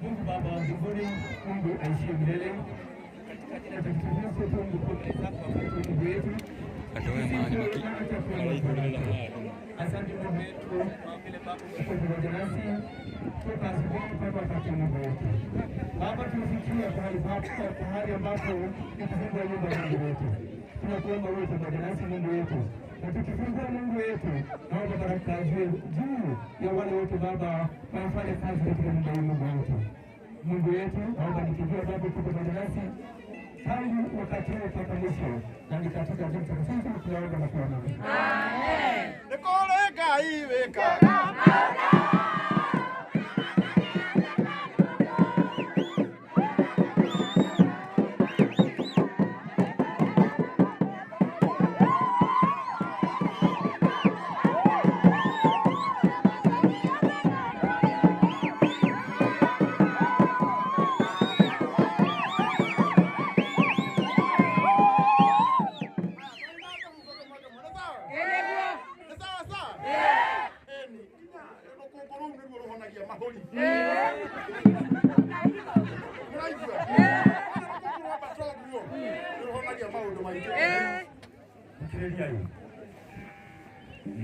Mungu Baba wa mbinguni, Mungu aishiye milele, katika Mungu wetu katoe mahali maki. Asante Mungu wetu kwa vile Baba uko pamoja nasi toka asubuhi mpaka wakati Mungu wetu. Baba, tumefikia pahali ambapo tukifungua nyumba ya Mungu wetu. Tunakuomba wewe pamoja nasi Mungu wetu. Na tukifungua Mungu wetu, naomba baraka juu ya wale wote Baba wanafanya kazi katika nyumba ya Mungu wetu. Mungu wetu, naomba nikijua Baba uko pamoja nasi tangu wakati huu mpaka mwisho, na ni katika jina la Yesu tunaomba na kuamini. Amen. Nikoleka iweka.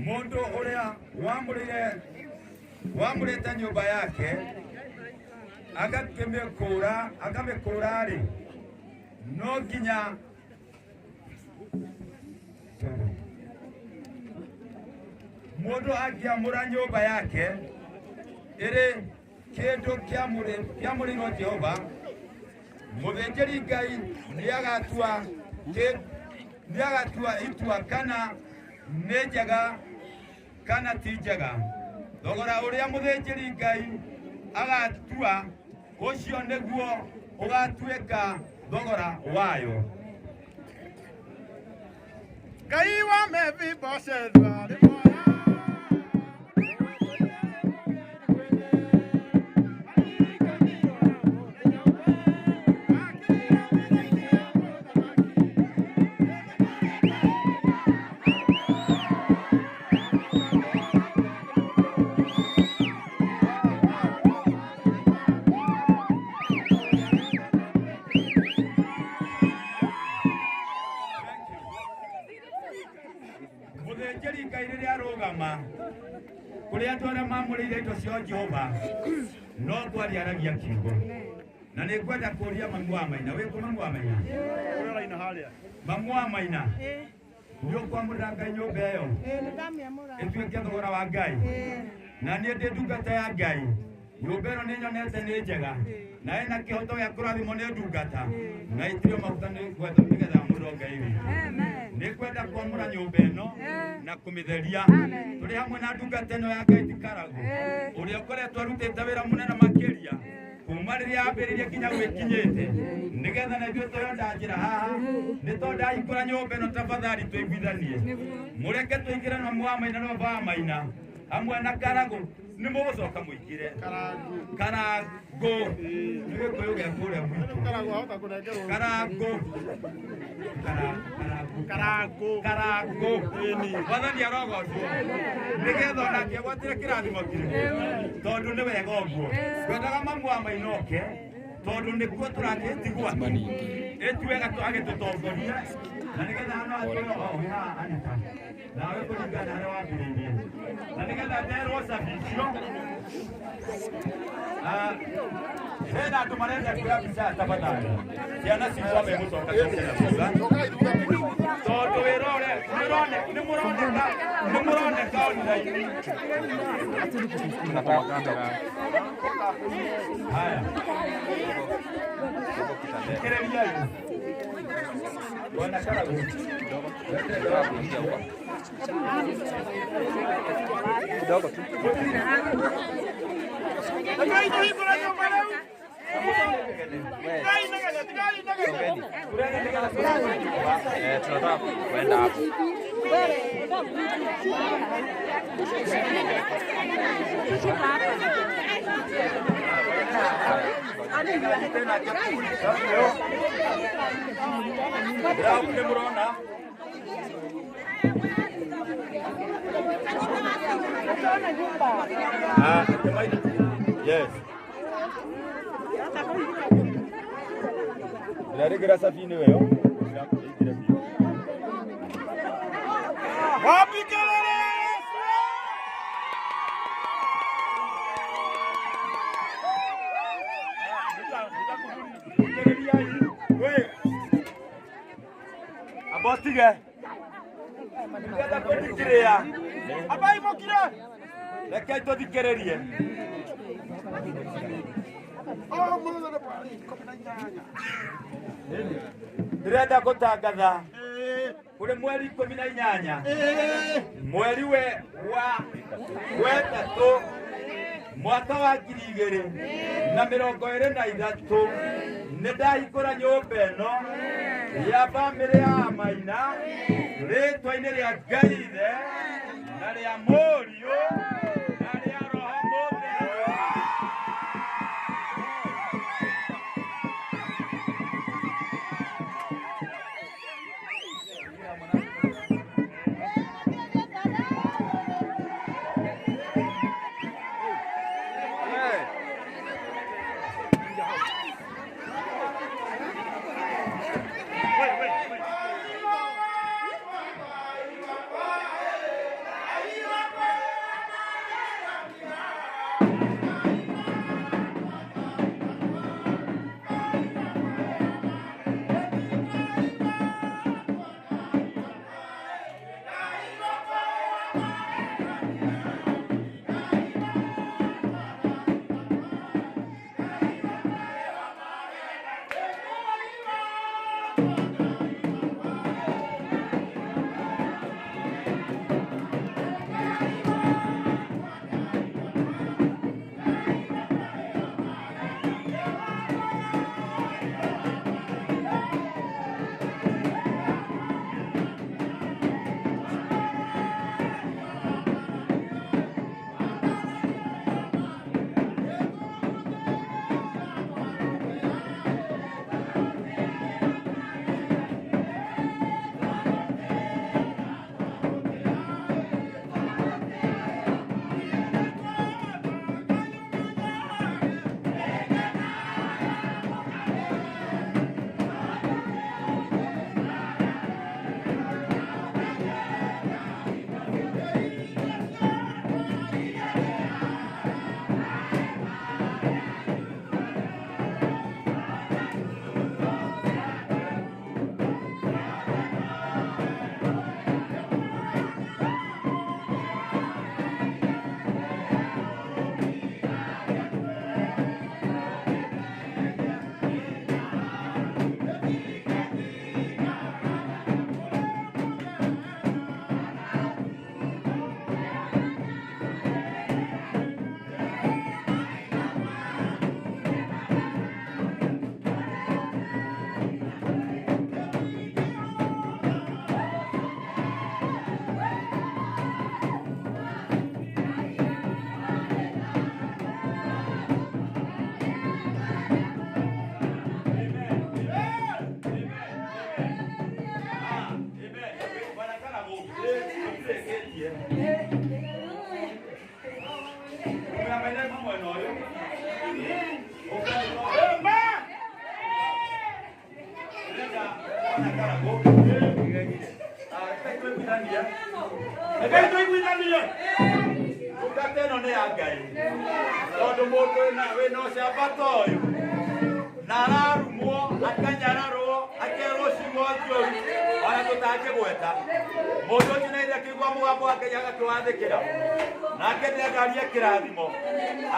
Mundu uria wamurite nyumba yake akamikura ri no nginya mundu angiamura nyumba yake iri kindu kiamuriro Jehova, muthĩnjĩri Ngai niagatua itua kana nĩ njega kana ti njega. Thogora ũrĩa mũthĩnjĩri Ngai agatua ũcio nĩguo ũgatuĩka thogora wayo. Ngai wa Mephibosheth arĩ moya. Mũthĩnjĩri Ngai rĩrĩa arũgama kũrĩ andũ arĩa mamũrĩire indo cia Jehova no twariaragia kiugo. Na nĩ ngwenda kũria Mami wa Maina. Wĩkũ Mami wa Maina? Mami wa Maina, nĩ ũkwamũrĩra Ngai nyũmba ĩyo ĩtuĩke thogora wa Ngai? Na niĩ ndĩ ndungata ya Ngai. Nyũmba ĩno nĩ nyonete nĩ njega na ĩna kĩhoto gĩa kũrathimwo nĩ ndungata na ĩtirĩ maguta nĩgetha mũndũ Ngai witũ. Nĩ kwenda kwamũra nyũmba ĩno na kũmĩtheria. Tũrĩ hamwe na ndungata ĩno ya Ngai ti Karagũ ũrĩa ũkoretwo arutĩte wĩra mũnene makĩria kuma rĩrĩa ambĩrĩirie nginya gwĩkinyĩte, nĩgetha na ithuĩ twĩyonda njĩra haha nĩ tondũ ndahingũra nyũmba ĩno tafadhali tũiguithanie. Mũreke tũingĩre na Mami wa Maina na Baba wa Maina hamwe na Karagũ nĩ mũgũcoka mũingĩre. Karagũ nĩ gĩkũyũ gĩa kũrĩa gwitũ. Karagũ Mwathani arogocwo nĩgetha onake agwatĩre kĩrathimo kĩrĩ tondũ nĩ wega ũguo. Twendaga Mami wa Maina oke tondũ nĩkuo tũrakĩtigwa ĩtuwega agĩtũtongoria na nĩgetha hano atũĩ haha Anita nawe kũringana harĩa wambĩrĩirie na nĩgetha nderwo cabicio hena andũ marenda kuoya mbica tafadhali. Ciana citũ ambe mũcokacokera thutha tondũ wĩra ũrĩa nĩ mũroneka online. Haya, thikĩrĩriai Bwana Karagũ kidogo tu. Tunataka kwenda hapo. Yes. Dari gerasa fini weyo. Wapi kelele? Abotige. Ndenda kutikiria. Abai mokira. Reke tuthikirerie. Oh, muno na pali. Ndĩrenda gũtangatha kũrĩ mweri 18 mweri wa wetatũ mwaka wa 2023 nĩ ndahingũra nyũmba ĩno ya bamĩrĩ ya Maina rĩtwa-inĩ rĩa Ngai Ithe na rĩa Mũriũ na rĩa Roho Mũtheru.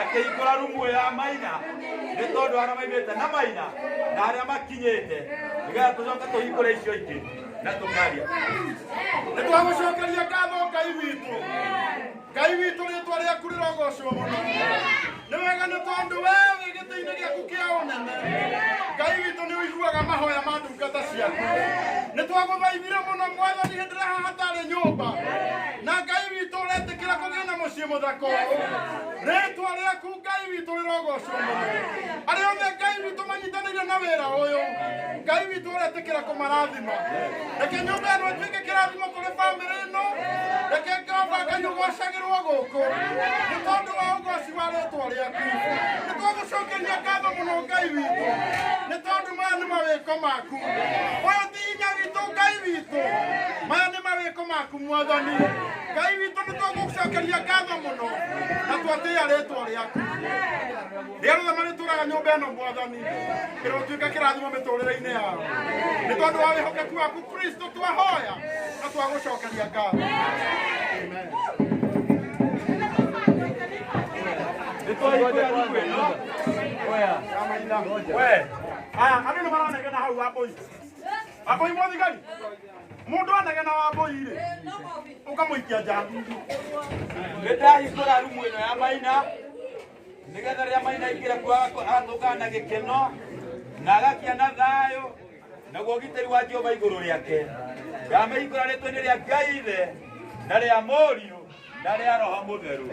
Akĩhingũra rumu ya Maina nĩ tondũ arĩa maimĩte na Maina na arĩa makinyĩte nĩgetha tũcoke tũhingũre icio ingĩ na tũkaria. Nĩ twagũcokeria ngatho Ngai witũ. Ngai witũ rĩtwa rĩaku rĩrogocwo mũno. Nĩ wega nĩ tondũ wee wĩ gĩtĩ-inĩ gĩaku kĩa ũnene. Ngai witũ nĩ ũiguaga mahoya ma ndungata ciaku. Nĩ twagũthaithire mũno Mwathani hĩndĩ ĩrĩa haha hatarĩ nyũmba. Na Ngai witũ ũretĩkĩra kũgĩa na mũciĩ mũthaka ũyũ. Rĩtwa rĩaku Ngai witũ rĩrogocwo mũno. Arĩa othe Ngai witũ manyitanĩire na wĩra ũyũ, Ngai witũ ũretĩkĩra kũmarathima. Reke nyũmba ĩno ĩtuĩke kĩrathimo kũrĩ bamĩrĩ ĩno. Reke Ngai ũgocagĩrwo gũkũ nĩ tondũ wa ũgoci wa rĩtwa rĩaku. Nĩ twagũcokeria tũgũcokeria ngatho mũno Ngai witũ nĩ tondũ maya nĩ mawĩko maku. Ũyũ ti hinya witũ Ngai witũ, maya nĩ mawĩko maku Mwathani. Ngai witũ nĩ tũgũcokeria ngatho mũno na twatĩĩa rĩĩtwa rĩaku. Rĩrĩa rĩothe marĩtũũraga nyũmba ĩno Mwathani, kĩrotuĩka kĩrathimo mĩtũũrĩre-inĩ yao. Nĩ tondũ wa wĩhokeku waku Kristo twahoya na twagũcokeria ngatho. Amen. Andũ nĩ maranegena hau Wambũi. Wambũi mũthigari, mũndũ anegena Wambũi-rĩ, ũkamũikia nja. Nĩndahingũra rumu ĩno ya Maina nĩgetha rĩrĩa Maina aingĩra kuo agatũngana na gĩkeno na agakĩa na thayũ naguo ũgitĩri wa Jehova igũrũ rĩake. Ngamĩhingũra rĩĩtwa-inĩ rĩa Ngai Ithe na rĩa Mũriũ na rĩa Roho Mũtheru.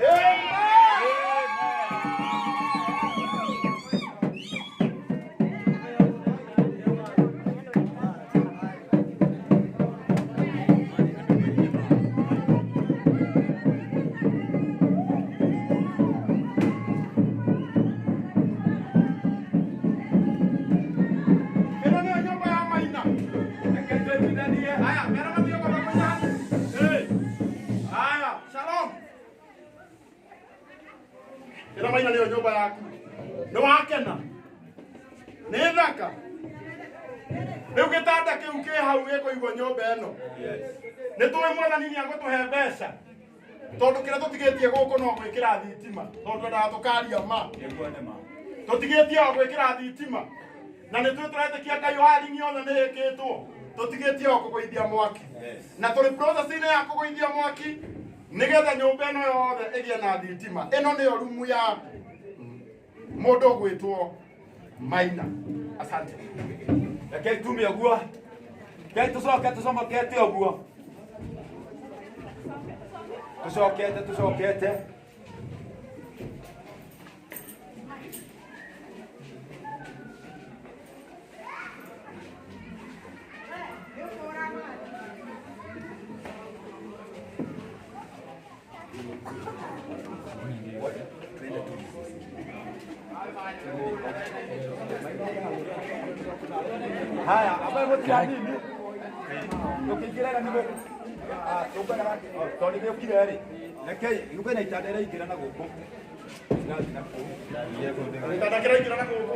Ĩno Maina nĩyo nyũmba yaku. Nĩ wakena? Nĩ thaka? Rĩu gĩtanda kĩu kĩ hau gĩkũigwo nyũmba ĩno. Nĩ tũĩ Mwathani nĩagũtũhe mbeca tondũ kĩrĩa tũtigĩtie gũkũ no gwĩkĩra thitima tondũ twendaga tũkaria ma. Tũtigĩtie o gwĩkĩra thitima na nĩ tũĩ tũretĩkia Ngai wiring yothe nĩ ĩkĩtwo. Tũtigĩtie o kũgũithia mwaki na tũrĩ process-inĩ ya kũgũithia mwaki nĩgetha nyũmba ĩno yothe ĩgĩe na thitima. Ĩno nĩyo rumu ya mũndũ ũgwĩtwo Maina. Asante. Rekei tume ũguo. Rekei tũcomokete ũguo. Tũcokete. Haya, ambaye mtia nini? Tukigira ni gũkũ. Tũngana tondũ nĩ ũkire rĩ. Rekei, nĩkwĩna itanda rĩingĩra na gũkũ. Itanda kĩraingĩra na gũkũ.